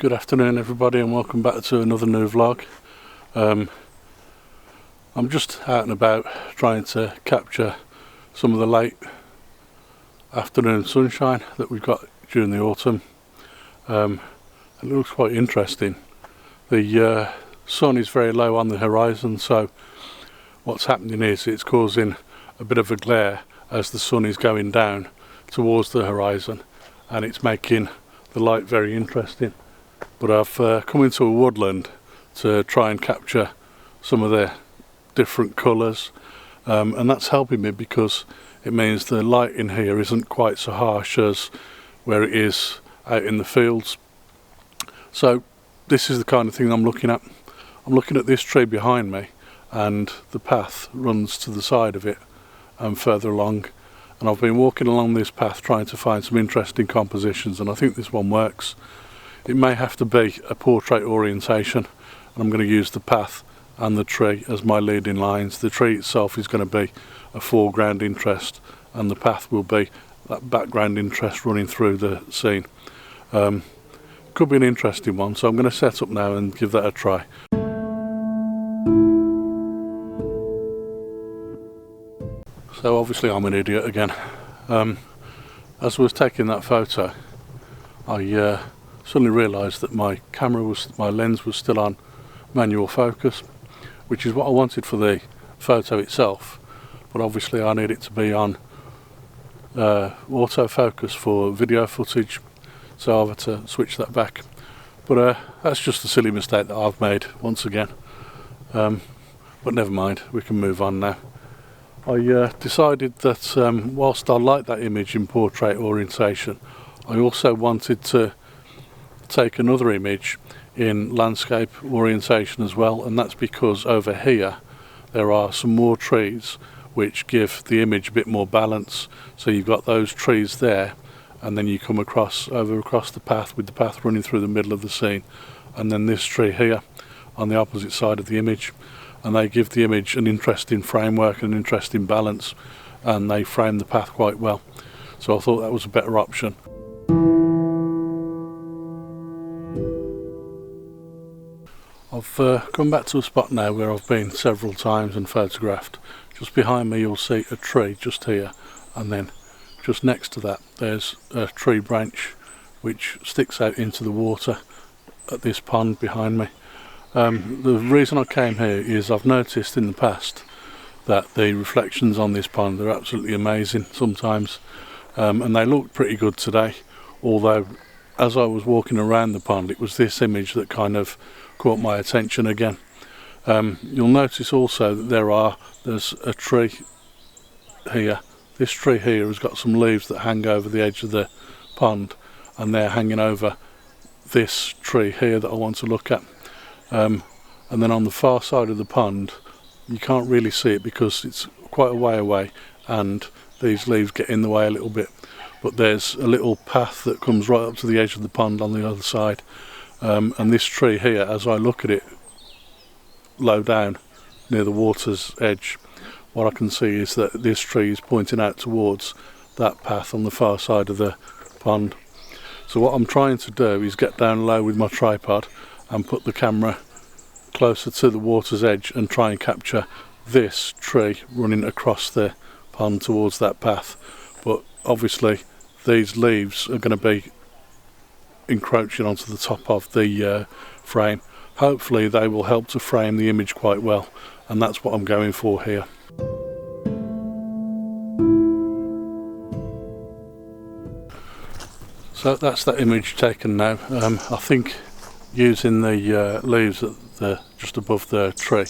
Good afternoon everybody, and welcome back to another new vlog. I'm just out and about trying to capture some of the late afternoon sunshine that we've got during the autumn. It looks quite interesting. The sun is very low on the horizon, so what's happening is it's causing a bit of a glare as the sun is going down towards the horizon, and it's making the light very interesting. But I've come into a woodland to try and capture some of the different colours, and that's helping me because it means the light in here isn't quite so harsh as where it is out in the fields. So this is the kind of thing I'm looking at. I'm looking at this tree behind me, and the path runs to the side of it and further along, and I've been walking along this path trying to find some interesting compositions, and I think this one works. It may have to be a portrait orientation, and I'm going to use the path and the tree as my leading lines. The tree itself is going to be a foreground interest, and the path will be that background interest running through the scene. Could be an interesting one, so I'm going to set up now and give that a try. So obviously I'm an idiot again. As I was taking that photo, I suddenly realised that my lens was still on manual focus, which is what I wanted for the photo itself, but obviously I need it to be on autofocus for video footage, so I've had to switch that back. But that's just a silly mistake that I've made once again, but never mind, we can move on now. I decided that whilst I like that image in portrait orientation, I also wanted to take another image in landscape orientation as well, and that's because over here there are some more trees which give the image a bit more balance. So you've got those trees there, and then you come across the path with the path running through the middle of the scene, and then this tree here on the opposite side of the image, and they give the image an interesting framework and an interesting balance, and they frame the path quite well. So I thought that was a better option. I've come back to a spot now where I've been several times and photographed. Just behind me you'll see a tree just here, and then just next to that there's a tree branch which sticks out into the water at this pond behind me. The reason I came here is I've noticed in the past that the reflections on this pond are absolutely amazing sometimes, and they look pretty good today, although as I was walking around the pond it was this image that kind of caught my attention again. You'll notice also that there's a tree here. This tree here has got some leaves that hang over the edge of the pond, and they're hanging over this tree here that I want to look at. And then on the far side of the pond you can't really see it because it's quite a way away and these leaves get in the way a little bit, but there's a little path that comes right up to the edge of the pond on the other side. And this tree here, as I look at it low down near the water's edge, what I can see is that this tree is pointing out towards that path on the far side of the pond. So what I'm trying to do is get down low with my tripod and put the camera closer to the water's edge and try and capture this tree running across the pond towards that path. But obviously these leaves are going to be encroaching onto the top of the frame. Hopefully they will help to frame the image quite well, and that's what I'm going for here. So that's that image taken now. I think using the leaves just above the tree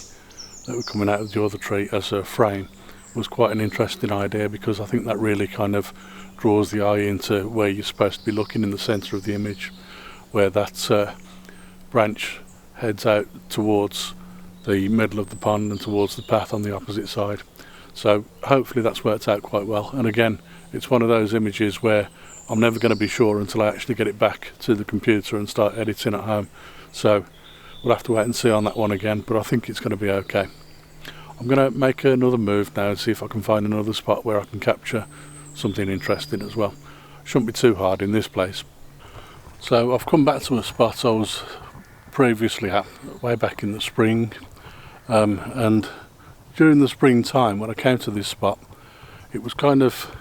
that were coming out of the other tree as a frame was quite an interesting idea, because I think that really kind of draws the eye into where you're supposed to be looking in the centre of the image, where that branch heads out towards the middle of the pond and towards the path on the opposite side. So hopefully that's worked out quite well, and again it's one of those images where I'm never going to be sure until I actually get it back to the computer and start editing at home, so we'll have to wait and see on that one again, but I think it's going to be okay. I'm going to make another move now and see if I can find another spot where I can capture something interesting as well. Shouldn't be too hard in this place. So I've come back to a spot I was previously at way back in the spring, and during the springtime when I came to this spot, it was kind of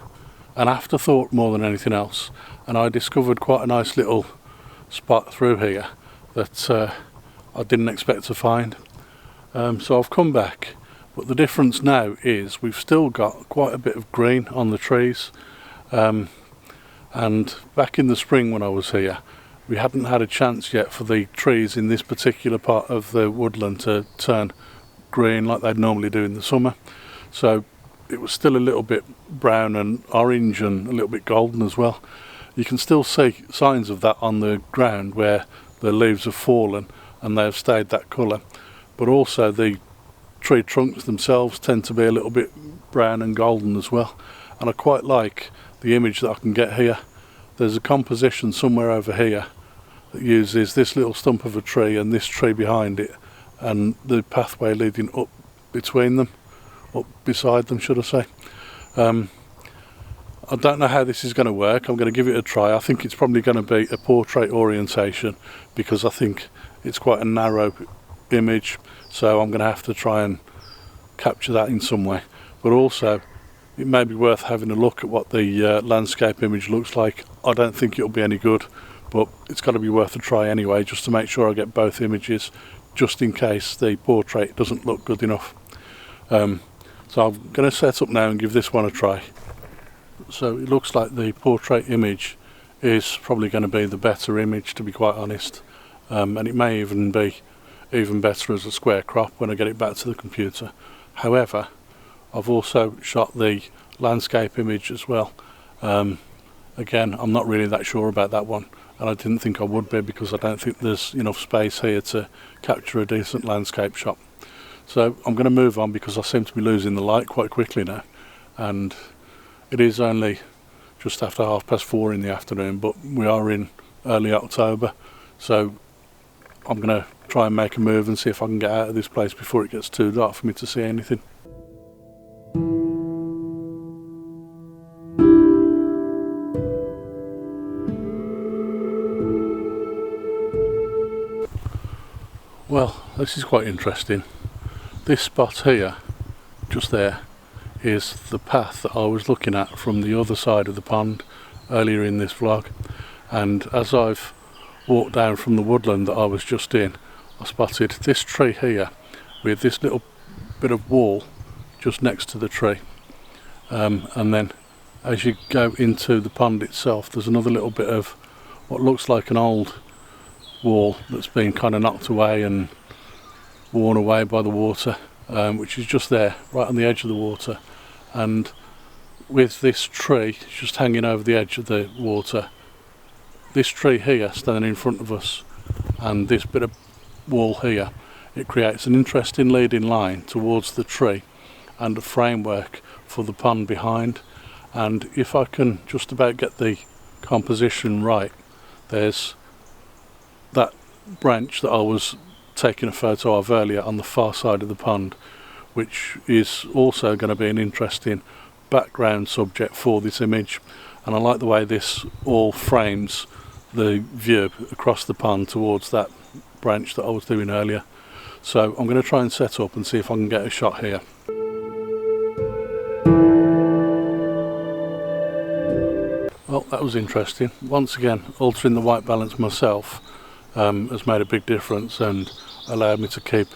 an afterthought more than anything else, and I discovered quite a nice little spot through here that I didn't expect to find. So I've come back, but the difference now is we've still got quite a bit of green on the trees, and back in the spring when I was here, we hadn't had a chance yet for the trees in this particular part of the woodland to turn green like they'd normally do in the summer. So it was still a little bit brown and orange and a little bit golden as well. You can still see signs of that on the ground where the leaves have fallen and they have stayed that colour. But also the tree trunks themselves tend to be a little bit brown and golden as well. And I quite like the image that I can get here. There's a composition somewhere over here that uses this little stump of a tree and this tree behind it, and the pathway leading up between them, up beside them should I say. I don't know how this is going to work. I'm going to give it a try. I think it's probably going to be a portrait orientation because I think it's quite a narrow image, so I'm going to have to try and capture that in some way. But also it may be worth having a look at what the landscape image looks like. I don't think it'll be any good, but it's got to be worth a try anyway, just to make sure I get both images, just in case the portrait doesn't look good enough. So I'm going to set up now and give this one a try. So it looks like the portrait image is probably going to be the better image, to be quite honest, and it may even be even better as a square crop when I get it back to the computer. However, I've also shot the landscape image as well. Again, I'm not really that sure about that one, and I didn't think I would be because I don't think there's enough space here to capture a decent landscape shot. So I'm going to move on because I seem to be losing the light quite quickly now, and it is only just after 4:30 in the afternoon, but we are in early October, so I'm going to try and make a move and see if I can get out of this place before it gets too dark for me to see anything. Well, this is quite interesting. This spot here, just there, is the path that I was looking at from the other side of the pond earlier in this vlog, and as I've walked down from the woodland that I was just in, I spotted this tree here with this little bit of wall just next to the tree, and then as you go into the pond itself there's another little bit of what looks like an old wall that's been kind of knocked away and worn away by the water, which is just there right on the edge of the water. And with this tree just hanging over the edge of the water, this tree here standing in front of us and this bit of wall here, it creates an interesting leading line towards the tree and a framework for the pond behind. And if I can just about get the composition right, there's that branch that I was taking a photo of earlier on the far side of the pond, which is also going to be an interesting background subject for this image. And I like the way this all frames the view across the pond towards that branch that I was doing earlier. So I'm going to try and set up and see if I can get a shot here. Well, that was interesting. Once again, altering the white balance myself has made a big difference and allowed me to keep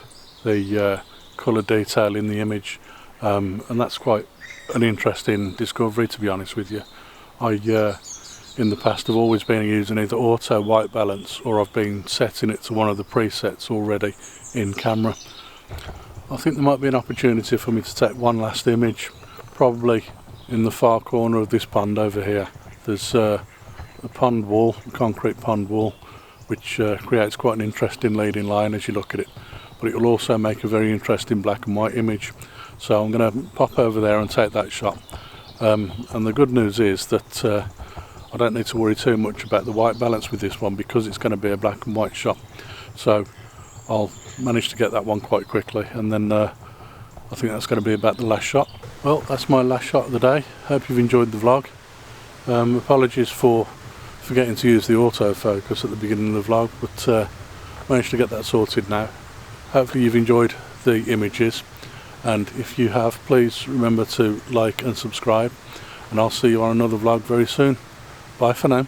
the colour detail in the image, and that's quite an interesting discovery, to be honest with you. I in the past have always been using either auto white balance or I've been setting it to one of the presets already in camera. I think there might be an opportunity for me to take one last image, probably in the far corner of this pond over here. There's a pond wall, a concrete pond wall, which creates quite an interesting leading line as you look at it, but it will also make a very interesting black and white image. So I'm going to pop over there and take that shot, and the good news is that I don't need to worry too much about the white balance with this one because it's going to be a black and white shot, so I'll manage to get that one quite quickly, and then I think that's going to be about the last shot. Well, that's my last shot of the day. Hope you've enjoyed the vlog. Apologies for forgetting to use the autofocus at the beginning of the vlog, but managed to get that sorted now. Hopefully you've enjoyed the images, and if you have, please remember to like and subscribe, and I'll see you on another vlog very soon. Bye for now.